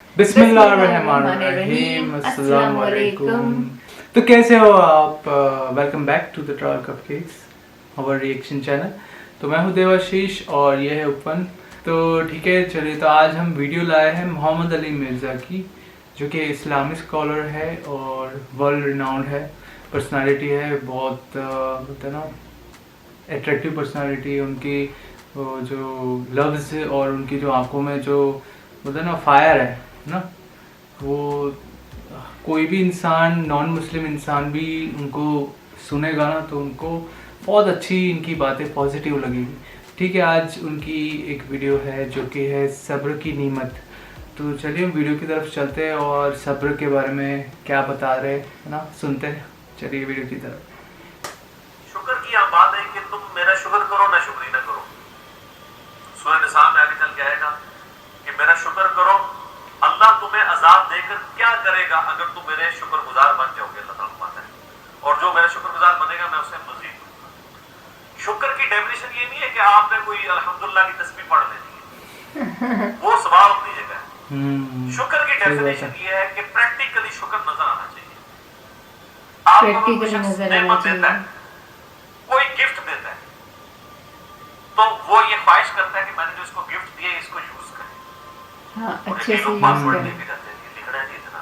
बिस्मिल्लाहिर्रहमानिर्रहीम, अस्सलाम वालेकुम। तो कैसे हो आप? Welcome back to the troll cupcakes, our reaction channel. तो मैं हूं देवाशीष और ये है उपन। तो ठीक है, चलिए। तो आज हम वीडियो लाए हैं मोहम्मद अली मिर्ज़ा की, जो कि इस्लामिक स्कॉलर है और वर्ल्ड रिनाउंड है, पर्सनालिटी है, बहुत होता है ना, एट्रैक्टिव पर्सनालिटी है उनकी। वो जो लफ्ज़ और उनकी जो आंखों में जो होता है ना फायर है ना, वो कोई भी इंसान, नॉन मुस्लिम इंसान भी उनको सुनेगा ना तो उनको बहुत अच्छी इनकी बातें पॉजिटिव लगेगी। ठीक है, आज उनकी एक वीडियो है जो कि है सब्र की नीमत। तो चलिए हम वीडियो की तरफ चलते हैं और सब्र के बारे में क्या बता रहे हैं ना, सुनते हैं। चलिए वीडियो की तरफ। शुक्र की यहाँ बात है कि तुम मेरा शुक्र करो ना शुक्री ना करो। सूरह निसा में आगे चल के आएगा कि मेरा शुक्र करो, अल्लाह तुम्हें अजाब देकर क्या करेगा अगर तुम मेरे शुक्रगुजार बन जाओगे। अल्लाह ताला कहता है, और जो मेरा शुक्रगुजार बनेगा मैं उसे मजीद दूंगा। शुक्र की डेफिनेशन ये नहीं है कि आपने कोई अल्हम्दुलिल्लाह की तस्बीह पढ़ लेनी है, वो सवाल अपनी जगह है। शुक्र की डेफिनेशन ये है कि प्रैक्टिकली शुक्र नजर आना चाहिए। आपको कोई शख्स नेमत देता है, कोई गिफ्ट देता है, तो वो ये ख्वाहिश करता है कि मैंने जो इसको गिफ्ट दिया इसको यूज करें। हाँ, और अच्छे ये से लोग यूज पासवर्ड करें। लेके जाते हैं, ये लिखना है नहीं इतना,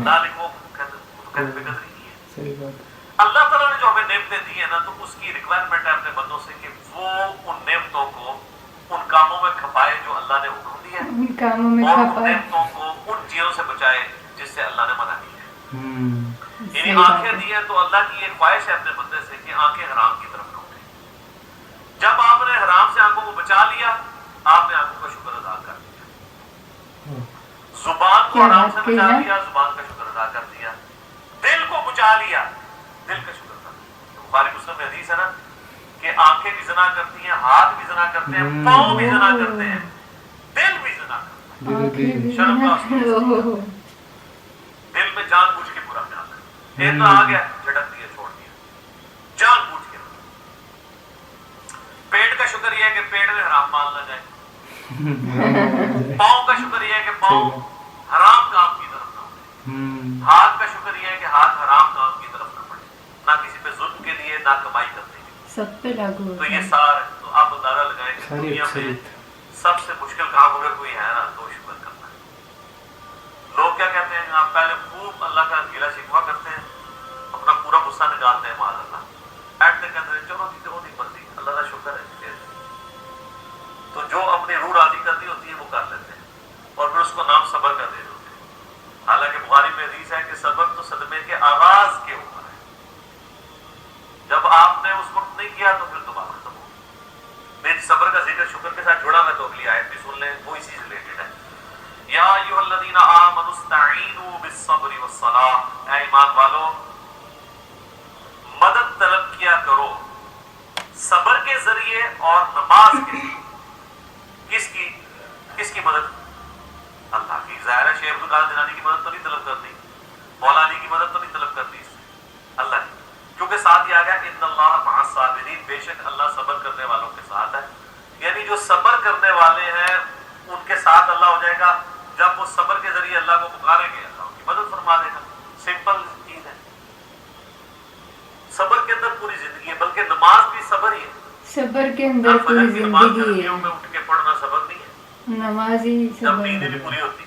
ना लिखो, कहते बेकदरी नहीं है। सही बात। अल्लाह ताला ने जो हमें नेमतें दी है ना, तो उसकी रिक्वायरमेंट है अपने बंदों से कि वो उन नेमतों को उन कामों में खपाए जो अल्लाह ने हुक्म दिया है, उन कामों में और उन खपाए। नेमतों को उन चीजों से बचाए जिससे अल्लाह ने मना किया है। यानी सही बात आंखें है। दी है तो अल्लाह की एक ख्वाहिश है अपने बंदे से कि आंखें हराम की तरफ न उठे। जब आपने हराम से आंखों को बचा लिया, आपने आंखों का शुक्र अदा कर दिया। जुबान को क्या हराम बात से कही बचा ना? लिया, जुबान का शुक्र अदा कर दिया। दिल को बचा लिया, दिल का शुक्र अदा कर दिया। बुखारी मुस्लिम में हदीस है ना कि आंखें भी ज़िना करती हैं, हाथ भी ज़िना करते हैं, पाँव भी ज़िना करते हैं, दिल भी ज़िना करता है। आंखें भी शर्म ना का करो। दिल में जानबूझ के बुरा ख्याल है, एक तो आ गया झटक दिया, छोड़ दिया, जानबूझ के। पेट का शुक्र यह है कि पेट में हराम माल ना जाए। पाँव का शुक्र यह है कि पाँव हराम काम की तरफ ना उठे। हाथ का शुक्र यह है कि हाथ हराम काम की तरफ ना बढ़े, ना किसी पे जुल्म के लिए, ना कमाई करने के लिए। सब पे लागू तो होता ये है। सार है। तो आप अंदाजा लगाएं कि दुनिया में सबसे मुश्किल काम अगर कोई है ना तो शुक्र करना है। लोग क्या कहते हैं, आप पहले खूब अल्लाह का गिला शिकवा करते हैं, अपना पूरा गुस्सा निकालते हैं माल अल्लाह, एट तक कहते हैं चलो जी जो नहीं मर्जी, अल्लाह का शुक्र है। तो जो अपनी रूह राजी करनी होती है वो कर लेते हैं, और फिर उसको नाम सब्र का दे देते हैं। हालांकि बुखारी में हदीस है कि सब्र तो सदमे के आगाज के ऊपर है, जब आपने उस वक्त नहीं किया तो फिर तो बात खत्म हो। मेरी सब्र का जिक्र शुक्र के साथ जुड़ा है, तो अगली आयत भी सुन लें, वो इसी से रिलेटेड है। या अय्युहल्लज़ीना आमनुस्तईनु बिस्सब्रि वस्सलाह, ऐ ईमान वालों मदद तलब किया करो सब्र के जरिए और नमाज के जरिए। किसकी किसकी मदद? अल्लाह की। ज़ाहिर है शेख अब्दुल कादिर जिलानी की मदद तो नहीं तलब करनी, मौला अली की मदद तो नहीं तलब करनी इससे, अल्लाह की। क्योंकि साथ ही आ गया इन्नल्लाह मअस साबिरीन, बेशक अल्लाह सब्र करने वालों के साथ है। यानी जो सब्र करने वाले हैं उनके साथ अल्लाह हो जाएगा। जब वो सब्र के जरिए अल्लाह को पुकारेंगे, अल्लाह उनकी मदद फरमा देगा। सिंपल चीज है। सब्र के अंदर पूरी जिंदगी है, बल्कि नमाज भी सब्र ही है। सब्र के अंदर पूरी जिंदगी है। में उठ के पढ़ना सब्र नहीं है, नमाज ही जब सब्र नींद है। भी पूरी होती।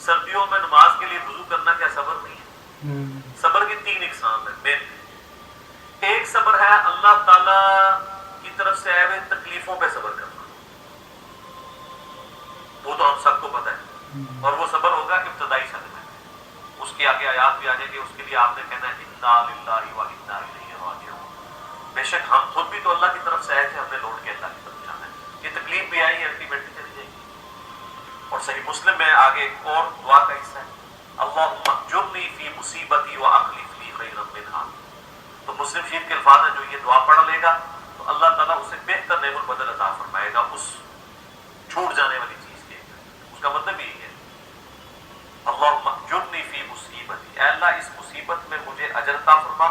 सर्दियों में नमाज के लिए वुजू करना क्या सब्र नहीं है? सब्र की तीन इकसाम है मेन। एक सब्र है अल्लाह ताला की तरफ से आए हुए तकलीफों पे सब्र करना, वो तो हम सबको पता है, और वो सब्र होगा इब्तदाई शर्त में। उसके आगे आयात भी आ जाएंगे, उसके लिए आपने कहना है इन्ना लिल्लाहि व इन्ना इलैहि राजिऊन। बेशक हम खुद भी तो अल्लाह की तरफ से आए थे, हमने लौट के अल्लाह की तरफ जाना है। ये तकलीफ भी आई है, अल्टीमेटली चली जाएगी। और सही मुस्लिम में आगे एक और दुआ का हिस्सा है, अल्लाहुम्मा जुरनी फी मुसीबती व अखलिफ ली खैरन मिनहा। तो मुस्लिम शरीफ के अल्फाज है, जो ये दुआ पढ़ लेगा तो अल्लाह ताला उसे बेहतर नेमत बदल अता फरमाएगा उस छूट जाने वाली चीज के। उसका मतलब यही है, अल्लाहुम्मा जुरनी फी मुसीबती, ऐ अल्लाह इस मुसीबत में मुझे अजर अता फरमा,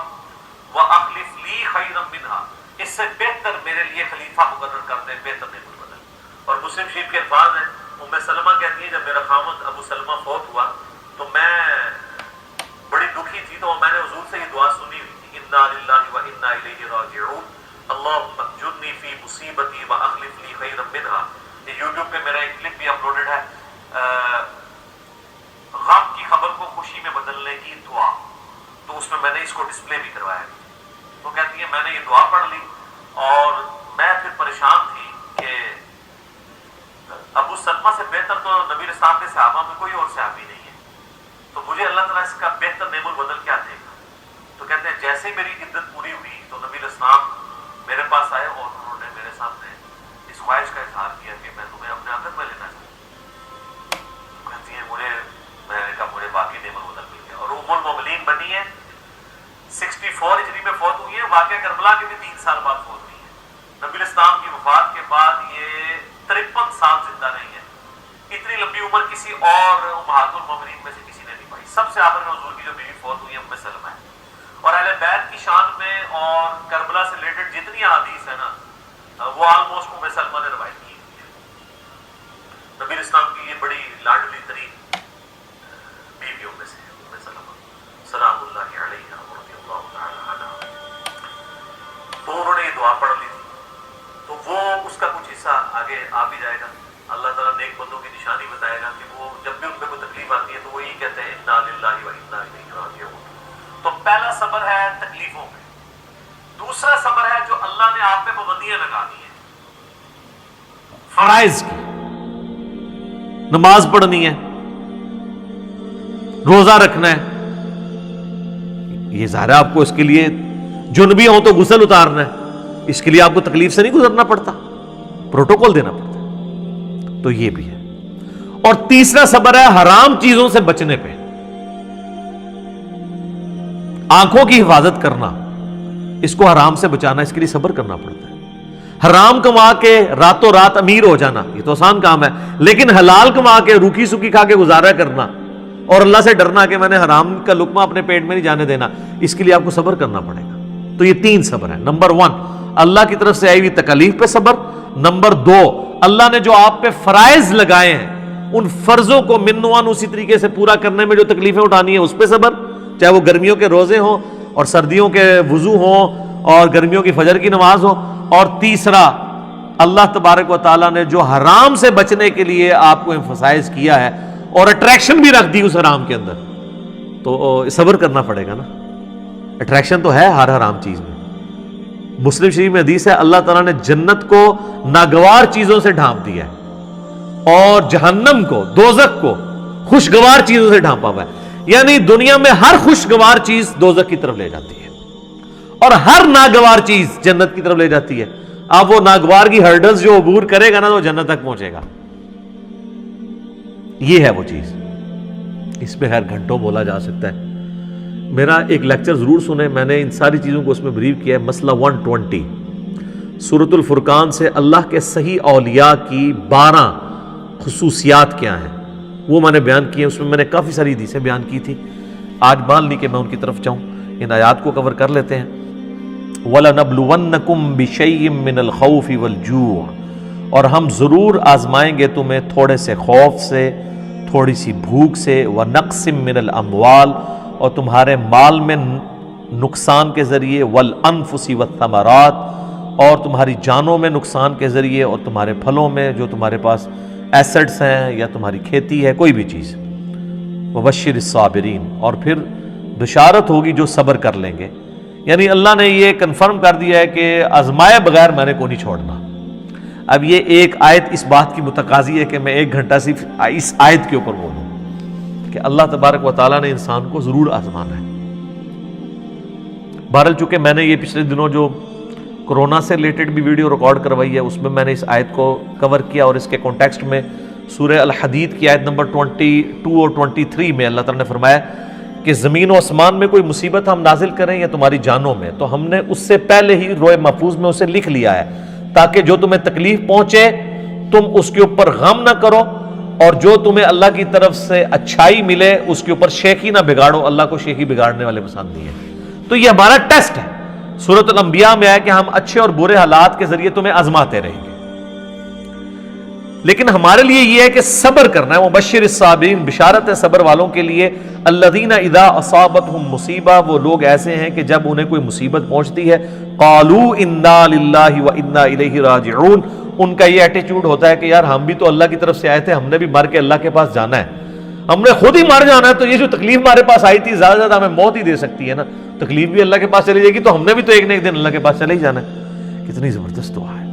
व अखलिफ ली खैरन मिनहा, इससे बेहतर मेरे लिए खलीफा मुकर्रर कर दे, बेहतर नेमत बदल। और मुस्लिम शरीफ के अल्फाज हैं ام سلمہ کہتی ہے جب میرا خاوند ابو سلمہ فوت ہوا تو میں بڑی دکھی تھی، تو میں نے حضور سے یہ دعا سنی ہوئی تھی، انا للہ و انا الیہ راجعون اللہم اجرنی فی مصیبتی واخلف لی خیرا منہا. یہ یوٹیوب پہ میرا ایک کلپ بھی اپلوڈڈ ہے، غم کی خبر کو خوشی میں بدلنے کی دعا، تو اس میں نے اس کو ڈسپلے بھی کروایا. تو کہتی ہے میں نے یہ دعا پڑھ لی اور میں پھر پریشان تھی کہ ابو سلمہ سے بہتر تو نبی علیہ السلام کے صحابہ میں کوئی اور صحابی نہیں ہے، تو مجھے اللہ تعالیٰ اس کا بہتر نعم البدل کیا دے گا. تو کہتے ہیں جیسے ہی میری عدت پوری ہوئی تو نبی علیہ السلام میرے پاس آئے اور انہوں نے میرے سامنے اس خواہش کا اظہار کیا کہ میں تمہیں اپنے عقد میں لینا چاہتا ہوں. کہتی ہیں میں نے کہا مجھے باقی نعم البدل مل گیا، اور ام المومنین بنی ہے. 64 ہجری میں فوت ہوئی ہے، واقعہ کربلا کے بھی 3 سال بعد فوت ہوئی ہے. نبی علیہ السلام کی وفات کے بعد یہ 53 سال زندہ رہی ہے. اتنی لمبی عمر کسی اور امہات المومنین میں سے کسی نے نہیں پائی. سب سے آخر میں حضور کی جو بیوی فوت ہوئی ہے ام سلمہ ہے. اور اہل بیت کی شان میں اور کربلا سے ریلیٹڈ جتنی احادیث ہے نا وہ آلموسٹ ام سلمہ نے روایت کی ہے. نبی علیہ السلام کی یہ بڑی لاڈلی ترین بیویوں میں سے ام سلمہ سلام اللہ علیہ رضی اللہ تعالی عنہ. تو انہوں نے یہ دعا پڑھ لی تھی، تو وہ اس کا کچھ حصہ آگے آ بھی جائے گا. اللہ تعالیٰ نیک بندوں کی نشانی بتائے گا کہ وہ جب بھی ان پہ کوئی تکلیف آتی ہے تو وہ یہی کہتے ہیں انا للہ و انا الیہ راجعون. تو پہلا صبر ہے تکلیفوں میں. دوسرا صبر ہے جو اللہ نے آپ پہ پابندیاں لگا دی ہیں، فرائض کی، نماز پڑھنی ہے، روزہ رکھنا ہے. یہ ظاہر ہے آپ کو اس کے لیے جنبی ہو تو غسل اتارنا ہے، اس کے لیے آپ کو تکلیف سے نہیں گزرنا پڑتا، پروٹوکول دینا پڑتا ہے. تو یہ بھی ہے. اور تیسرا صبر ہے حرام چیزوں سے بچنے پہ، آنکھوں کی حفاظت کرنا، اس کو حرام سے بچانا، اس کے لیے صبر کرنا پڑتا ہے. حرام کما کے راتوں رات امیر ہو جانا یہ تو آسان کام ہے، لیکن حلال کما کے روکھی سوکھی کھا کے گزارا کرنا اور اللہ سے ڈرنا کہ میں نے حرام کا لقمہ اپنے پیٹ میں نہیں جانے دینا، اس کے لیے آپ کو صبر کرنا پڑے گا. تو یہ 3 صبر ہے. نمبر 1 اللہ کی طرف سے آئی ہوئی تکالیف پہ صبر. نمبر 2 اللہ نے جو آپ پہ فرائض لگائے ہیں ان فرضوں کو منوان اسی طریقے سے پورا کرنے میں جو تکلیفیں اٹھانی ہیں اس پہ صبر، چاہے وہ گرمیوں کے روزے ہوں اور سردیوں کے وضو ہوں اور گرمیوں کی فجر کی نماز ہو. اور تیسرا اللہ تبارک و تعالیٰ نے جو حرام سے بچنے کے لیے آپ کو ایمفسائز کیا ہے اور اٹریکشن بھی رکھ دی اس حرام کے اندر، تو صبر کرنا پڑے گا نا. اٹریکشن تو ہے ہر حرام چیز میں. مسلم شریف میں حدیث ہے اللہ تعالیٰ نے جنت کو ناگوار چیزوں سے ڈھانپ دیا ہے اور جہنم کو، دوزخ کو خوشگوار چیزوں سے ڈھانپا ہوا ہے. یعنی دنیا میں ہر خوشگوار چیز دوزخ کی طرف لے جاتی ہے اور ہر ناگوار چیز جنت کی طرف لے جاتی ہے. اب وہ ناگوار کی ہرڈلز جو عبور کرے گا نا تو جنت تک پہنچے گا. یہ ہے وہ چیز. اس پہ خیر گھنٹوں بولا جا سکتا ہے. میرا ایک لیکچر ضرور سنیں، میں نے ان ساری چیزوں کو اس میں بریف کیا ہے. مسئلہ 120 سورۃ الفرقان سے اللہ کے صحیح اولیاء کی 12 خصوصیات کیا ہیں وہ میں نے بیان کی ہے. اس میں میں نے کافی ساری حدیثیں بیان کی تھی. آج مان لی کہ میں ان کی طرف جاؤں، ان آیات کو کور کر لیتے ہیں. وَلَنَبْلُوَنَّكُمْ بِشَيْءٍ مِّنَ الْخَوْفِ وَالْجُوعِ، اور ہم ضرور آزمائیں گے تمہیں تھوڑے سے خوف سے، تھوڑی سی بھوک سے، وَنَقْصٍ مِّنَ الْأَمْوَالِ، اور تمہارے مال میں نقصان کے ذریعے، وَالْأَنفُسِ وَالثَّمَرَاتِ، اور تمہاری جانوں میں نقصان کے ذریعے، اور تمہارے پھلوں میں جو تمہارے پاس ایسٹس ہیں یا تمہاری کھیتی ہے کوئی بھی چیز. وَبَشِّرِ الصَّابِرِينَ، اور پھر بشارت ہوگی جو صبر کر لیں گے. یعنی اللہ نے یہ کنفرم کر دیا ہے کہ آزمائے بغیر میں نے کو نہیں چھوڑنا. اب یہ ایک آیت اس بات کی متقاضی ہے کہ میں 1 گھنٹہ صرف اس آیت کے اوپر بولوں کہ اللہ تبارک و تعالیٰ نے انسان کو ضرور آزمانا ہے. بہرحال چونکہ میں نے یہ پچھلے دنوں جو کورونا سے ریلیٹڈ بھی ویڈیو ریکارڈ کروائی ہے اس میں نے اس آیت کو کور کیا، اور اس کے کانٹیکسٹ میں سورہ الحدید کی آیت نمبر 22 اور 23 میں اللہ تعالیٰ نے فرمایا کہ زمین و آسمان میں کوئی مصیبت ہم نازل کریں یا تمہاری جانوں میں تو ہم نے اس سے پہلے ہی روئے محفوظ میں اسے لکھ لیا ہے تاکہ جو تمہیں تکلیف پہنچے تم اس کے اوپر غم نہ کرو، اور جو تمہیں اللہ کی طرف سے اچھائی ملے اس کے اوپر شیخی نہ بگاڑو. اللہ کو شیخی بگاڑنے والے پسند نہیں ہے. تو یہ ہمارا ٹیسٹ ہے. سورۃ الانبیاء میں ہے کہ ہم اچھے اور برے حالات کے ذریعے تمہیں آزماتے رہیں گے. لیکن ہمارے لیے یہ ہے کہ صبر کرنا ہے. مبشر الصابرین، بشارت ہے صبر والوں کے لیے. الذین اذا اصابتهم مصیبہ، وہ لوگ ایسے ہیں کہ جب انہیں کوئی مصیبت پہنچتی ہے قالوا انا للہ وانا الیہ راجعون، ان کا یہ ایٹیچیوڈ ہوتا ہے کہ یار ہم بھی تو اللہ کی طرف سے آئے تھے، ہم نے بھی مر کے اللہ کے پاس جانا ہے، ہم نے خود ہی مر جانا ہے، تو یہ جو تکلیف ہمارے پاس آئی تھی زیادہ زیادہ ہمیں موت ہی دے سکتی ہے نا، تکلیف بھی اللہ کے پاس چلی جائے گی تو ہم نے بھی تو ایک نہ ایک دن اللہ کے پاس چلے ہی جانا ہے. کتنی زبردست دعا ہے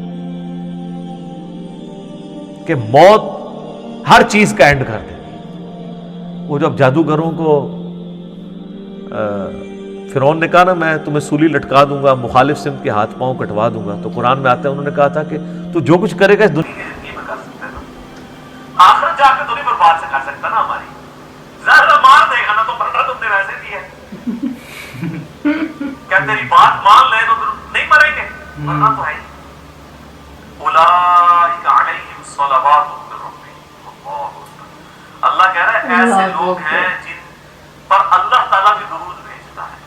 کہ موت ہر چیز کا اینڈ کر دے. وہ جب جادوگروں کو فرعون نے کہا نا میں تمہیں سولی لٹکا دوں گا، مخالف سمت کے ہاتھ پاؤں کٹوا دوں گا، تو قرآن میں آتا ہے انہوں نے کہا تھا کہ تو جو کچھ کرے گا اس دنیا آخرت جا کے تو نہیں برباد سے کر سکتا نا ہماری، زہر مار دے گا نا تو مرنا تم نے ویسے بھی ہے. کیا تیری بات مان لے تو نہیں مریں گے، مرنا تو ہے. اولئک علیہم صلوات من ربہم، اللہ کہہ رہا ہے ایسے لوگ ہیں جن پر اللہ تعالیٰ بھی درود بھیجتا ہے،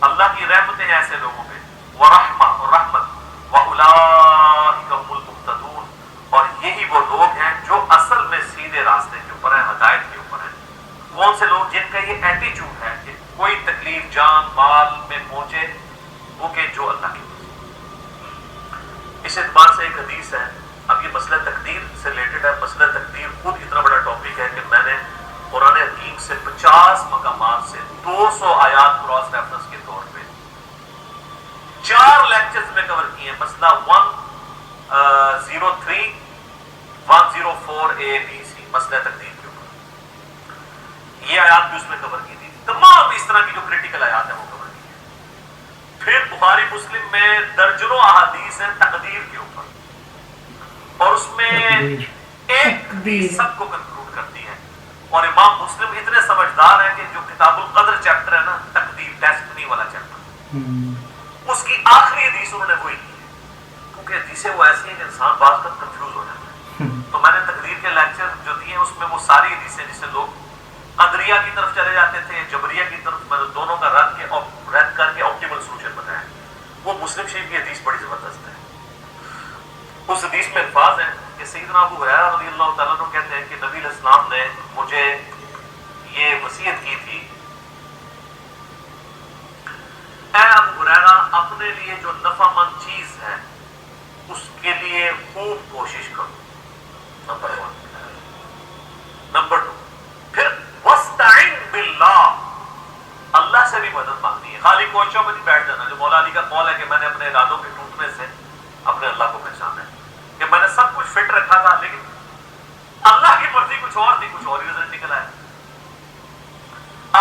اللہ کی رحمتیں ہیں ایسے لوگوں پہ، ورحمہ اور رحمت، واولئک هم المہتدون، اور یہی وہ لوگ ہیں جو اصل میں سیدھے راستے کے اوپر ہیں، ہدایت کے اوپر ہیں. کون سے لوگ؟ جن کا یہ ایٹیچیوڈ ہے کہ کوئی تکلیف جان مال میں پہنچے وہ کہ جو اللہ کی. اس اعتبار سے ایک حدیث ہے، اب یہ مسئلہ تقدیر سے ریلیٹڈ ہے. مسئلہ تقدیر خود اتنا بڑا ٹاپک ہے کہ میں نے قرآن حکیم سے 50 مقامات سے 200 آیات کراس ریفرنس کے طور پہ 4 لیکچرز میں کور کیے ہیں. مسئلہ 103 104 A B C مسئلہ تقدیر کے اوپر یہ آیات بھی اس میں کور کی تھی. تمام اس طرح کی جو کریٹیکل آیات ہیں وہ کور کی ہیں. پھر بخاری مسلم میں درجنوں احادیث ہیں تقدیر کے اوپر، اور اس میں ایک حدیث سب کو کنکلوڈ کرتی ہے. اور امام مسلم اتنے سمجھدار ہیں کہ جو کتاب القدر چیپٹر ہے نا، تقدیر ڈیسٹنی والا چیپٹر، اس کی آخری حدیث انہوں نے وہی کی ہے، کیونکہ حدیثیں وہ ایسی ہیں کہ انسان بعض کا کنفیوز ہو جاتا ہے. تو میں نے تقدیر کے لیکچر جو دیے اس میں وہ ساری حدیثیں جس سے لوگ قدریہ کی طرف چلے جاتے تھے، جبریہ کی طرف، میں نے دونوں کا رد کر کے آپٹیمل سولوشن بتایا. وہ مسلم شریف کی حدیث بڑی زبردست ہے. اس حدیث میں الفاظ ہیں کہ سیدنا ابو ہریرہ رضی اللہ تعالیٰ عنہ کہتے ہیں کہ نبی علیہ السلام نے مجھے یہ وصیت کی تھی، اے ابو ہریرہ اپنے لیے جو نفع مند چیز ہے اس کے لیے خوب کوشش کرو. نمبر 1. نمبر 2 پھر وَاسْتَعِنْ بِاللَّهِ، اللہ سے بھی مدد مانگنی ہے. خالی کوششوں میں نہیں بیٹھ جانا. جو مولا علی کا قول ہے کہ میں نے اپنے ارادوں کے ٹوٹنے سے اپنے اللہ کو پہچانا ہے، کہ میں نے سب کچھ فٹ رکھا تھا لیکن اللہ کی مرضی کچھ اور تھی، کچھ اور ہی رزلٹ نکلا ہے.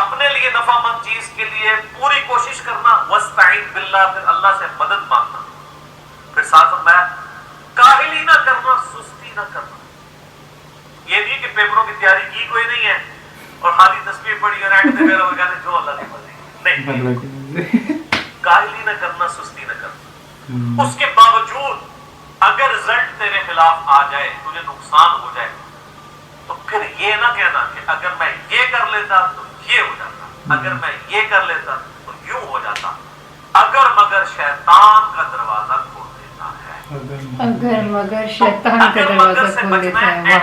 اپنے لیے نفع مند چیز کے لیے پوری کوشش کرنا، وَاسْتَعِنْ بِاللَّهِ، پھر اللہ سے مدد مانگنا. پھر ساتھ فرمایا کاہلی نہ کرنا، سستی نہ کرنا. یہ نہیں کہ پیپروں کی تیاری کی کوئی نہیں ہے اور خالی تصویر پڑھی اور اینڈ پہ وہ کہتے جو اللہ کی مرضی، نہیں. کاہلی نہ کرنا، سستی نہ کرنا. اس کے باوجود اگر رزلٹ تیرے خلاف آ جائے، تجھے نقصان ہو جائے، تو پھر یہ نہ کہنا کہ اگر میں یہ کر لیتا تو یہ ہو جاتا، اگر میں یہ کر لیتا تو یوں ہو جاتا. اگر مگر شیطان کا دروازہ کھول دیتا ہے، اگر مگر شیطان کا دروازہ کھول دیتا ہے.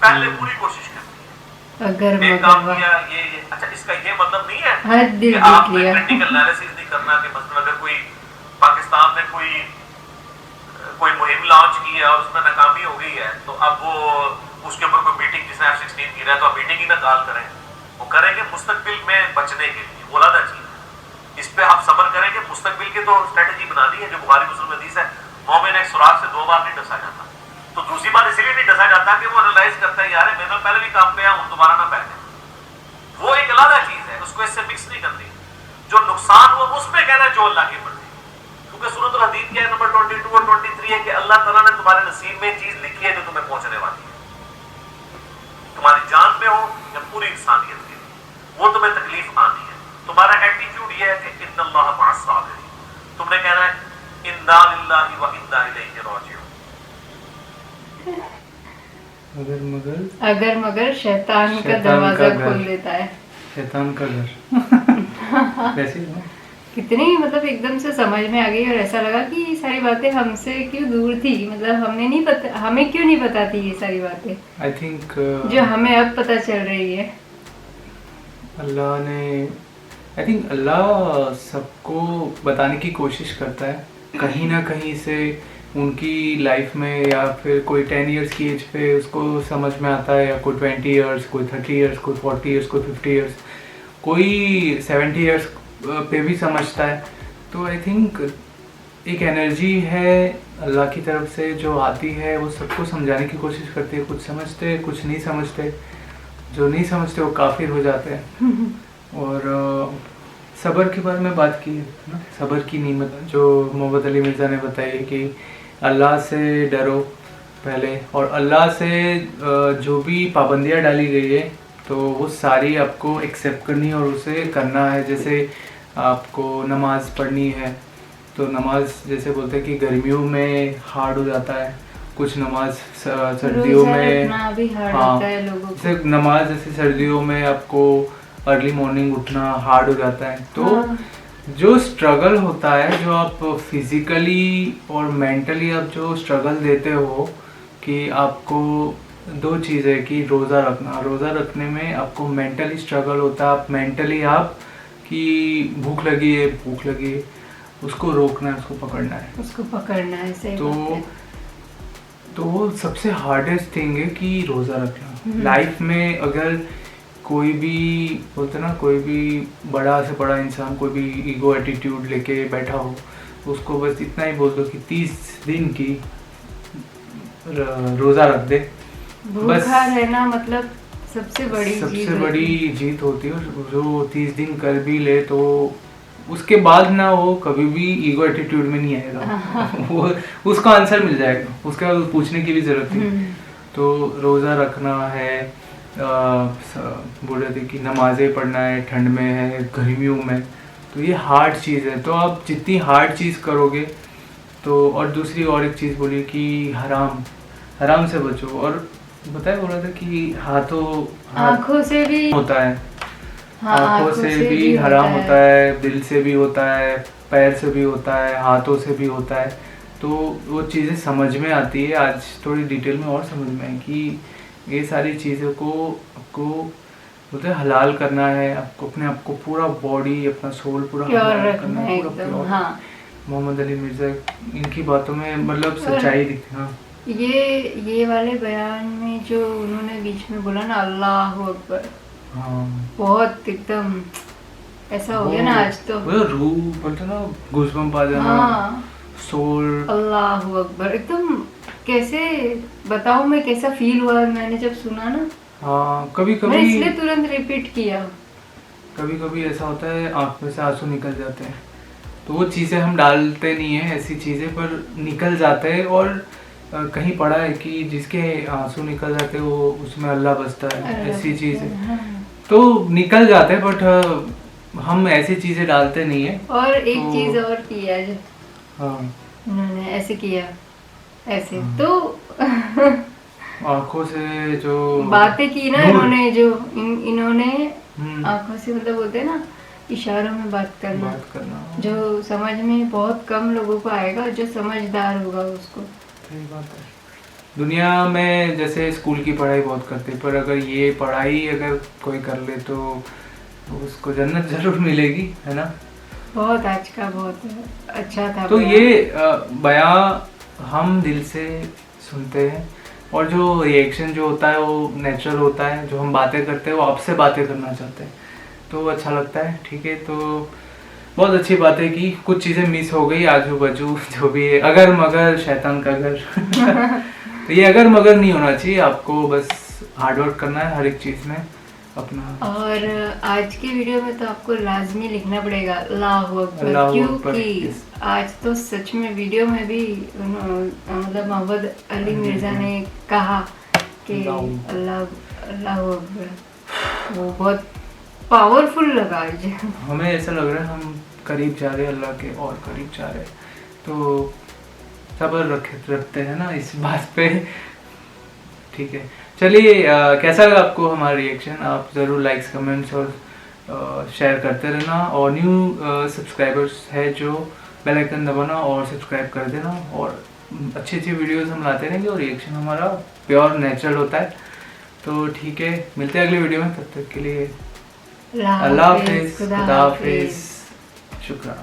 پہلے پوری کوشش کرتی ہے. اگر ایک کام کیا یہ اچھا، اس کا یہ مطلب نہیں ہے کہ آپ نے کریٹیکل انالیسس نہیں کرنا کہ مثلا اگر کوئی پاکستان نے کوئی مہم لانچ کی ہے اور اس میں ناکامی ہو گئی ہے تو اب وہ اس کے اوپر کوئی میٹنگ جس نے F-16 کی رہا ہے تو آپ میٹنگ ہی نہ کال کریں. وہ کریں گے مستقبل میں بچنے کے لیے، وہ علیحدہ چیز ہے. اس پہ آپ صبر کریں گے. مستقبل کی تو اسٹریٹجی بنانی ہے جو بخاری مسلم حدیث ہے، مومن ایک سوراخ سے 2 بار نہیں ڈسا جاتا. تو دوسری بار اسی لیے نہیں ڈسا جاتا کہ وہ ریلائز کرتا ہے یار میں پہلے بھی کام پہ آیا ہوں، دوبارہ نہ بیٹھے. وہ ایک علیحدہ چیز ہے، اس کو اس سے مکس نہیں کرنی. جو نقصان ہوا اس پہ کہنا ہے جو اللہ کی مرضی، کیونکہ سورۃ الحدید کی نمبر 22 اور 23 ہے کہ اللہ تعالیٰ نے تمہارے نصیب میں چیز لکھی ہے جو تمہیں پہنچنے والی ہے، تمہاری جان میں ہو یا پوری انسانیت کے لیے، وہ تمہیں تکلیف آنی ہے. تمہارا ایٹیٹیوڈ یہ ہے کہ ان اللہ مع الصابرین. تم نے کہنا ہے انا للہ و انا الیہ راجعون. اگر مگر شیطان کا دروازہ کھول دیتا ہے. شیطان کا گھر ویسے कितनी मतलब एकदम से समझ में आ गई और ऐसा लगा कि ये सारी बातें हमसे क्यों दूर थी, मतलब हमें क्यों नहीं पता थी ये सारी बातें, आई थिंक जो हमें अब पता चल रही है। अल्लाह ने, आई थिंक अल्लाह सबको बताने की कोशिश करता है कहीं ना कहीं से, उनकी लाइफ में, या फिर कोई 10 इयर्स की एज पे उसको समझ में आता है, या कोई 20 इयर्स, कोई 30 इयर्स, कोई 40 इयर्स, कोई 50 इयर्स, कोई 70 इयर्स पे भी समझता है। तो आई थिंक एक एनर्जी है अल्लाह की तरफ से जो आती है, वो सबको समझाने की कोशिश करती है। कुछ समझते, कुछ नहीं समझते, जो नहीं समझते वो काफिर हो जाते हैं। और सब्र के बारे में बात की है ना, सब्र की नीमत जो मोहम्मद अली मिर्ज़ा ने बताई है कि अल्लाह से डरो पहले, और अल्लाह से जो भी पाबंदियाँ डाली गई है तो वो सारी आपको एक्सेप्ट करनी है और उसे करना है। जैसे आपको नमाज पढ़नी है तो नमाज, जैसे बोलते हैं कि गर्मियों में हार्ड हो जाता है, कुछ नमाज सर्दियों में, हाँ, जैसे नमाज जैसे सर्दियों में आपको अर्ली मॉर्निंग उठना हार्ड हो जाता है। तो जो स्ट्रगल होता है, जो आप फिजिकली और मेंटली आप जो स्ट्रगल देते हो, कि आपको दो चीज़ है कि रोज़ा रखने में आपको मेंटली स्ट्रगल होता है। आप मेंटली आप कि भूख लगी है, उसको रोकना है, उसको पकड़ना है, सही बात है। तो वो सबसे हार्डेस्ट थिंग है कि रोज़ा रखना। लाइफ में अगर कोई भी बोलते ना, कोई भी बड़ा से बड़ा इंसान कोई भी ईगो एटीट्यूड लेके बैठा हो, उसको बस इतना ही बोल दो कि 30 दिन की रोज़ा रख दे, बस रहना मतलब सबसे बड़ी जीत होती है। जो 30 दिन कर भी ले तो उसके बाद ना वो कभी भी ईगो एटीट्यूड में नहीं आएगा। वो उसका आंसर मिल जाएगा, उसका पूछने की भी जरूरत नहीं। तो रोज़ा रखना है, बोल रहे थे कि नमाजें पढ़ना है, ठंड में है, गर्मियों में, तो ये हार्ड चीज़ है। तो आप जितनी हार्ड चीज़ करोगे तो, और दूसरी और एक चीज़ बोली कि हराम से बचो। और बोला था कि आँखों से भी होता है, आँखों से भी हराम होता है, दिल से भी होता है, पैर से भी होता है, हाथों से भी होता है। तो वो चीज़ें समझ में आती है, आज थोड़ी डिटेल में और समझ में आई कि ये सारी चीज़ों को आपको बोलते हलाल करना है, आपको अपने आप को पूरा बॉडी, अपना सोल पूरा हलाल करना है, पूरा प्योर। हाँ। मोहम्मद अली मिर्ज़ा, इनकी बातों में मतलब सच्चाई दिखती है। हाँ। ये वाले बयान में जो उन्होंने बीच में बोला ना, अल्लाह अकबर, हाँ, बहुत एकदम ऐसा हो गया ना आज तो, रूह बोलते ना, गूज़बम्प आ जाना, हाँ, सोल, अल्लाह अकबर, एकदम कैसे बताऊं मैं कैसा फील हुआ मैंने जब सुना ना। हाँ, कभी मैं इसलिए तुरंत रिपीट किया। कभी ऐसा होता है आँख में से आंसू निकल जाते हैं, तो वो चीज़ें हम डालते नहीं है, ऐसी चीज़ें पर निकल जाते हैं। और कहीं पढ़ा है कि जिसके आंसू निकल जाते हैं वो उसमें अल्लाह बसता है, ऐसी चीज़ है। हाँ। तो निकल जाते हैं, बट हम ऐसी चीज़ें डालते नहीं है। और एक चीज़ और किया जो, हाँ, उन्होंने ऐसे किया, ऐसे, हाँ। तो आँखों से जो बातें की ना इन्होंने, जो इन्होंने आँखों से मतलब बोलते हैं ना, इशारों में बात करना, जो समझ में बहुत कम लोगों को आएगा, जो समझदार होगा उसको। सही बात है। दुनिया में जैसे स्कूल की पढ़ाई बहुत करते, पर अगर ये पढ़ाई अगर कोई कर ले तो उसको जन्नत जरूर मिलेगी, है ना। बहुत आज का बहुत अच्छा था। तो ये बयां हम दिल से सुनते हैं, और जो रिएक्शन जो होता है वो नेचुरल होता है। जो हम बातें करते हैं वो आपसे बातें करना चाहते हैं, तो अच्छा लगता है। ठीक है, तो बहुत अच्छी बात है कि कुछ चीज़ें मिस हो गई, आजू बाजू जो भी है, अगर मगर शैतान का घर। तो ये अगर मगर नहीं होना चाहिए, आपको बस हार्डवर्क करना है हर एक चीज़ में अपना। और आज की वीडियो में तो आपको लाजमी लिखना पड़ेगा अल्लाहु अकबर, क्योंकि आज तो सच में वीडियो में भी मतलब मोहम्मद अली मिर्ज़ा ने कहा कि अल्लाहु अकबर, वो बहुत पावरफुल लगा। हमें ऐसा लग रहा है हम करीब जा रहे हैं अल्लाह के, और करीब जा रहे हैं। तो सब्र रखते हैं ना इस बात पे। ठीक है, चलिए, कैसा लगा आपको हमारा रिएक्शन? आप ज़रूर लाइक्स, कमेंट्स और शेयर करते रहना, और न्यू सब्सक्राइबर्स है जो बेल आइकन दबाना और सब्सक्राइब कर देना, और अच्छी अच्छी वीडियोस हम लाते रहेंगे और रिएक्शन हमारा प्योर नेचुरल होता है। तो ठीक है, मिलते हैं अगले वीडियो में, तब तक के लिए अल्लाह हाफिज़, खुदा हाफिज़, शुक्रिया।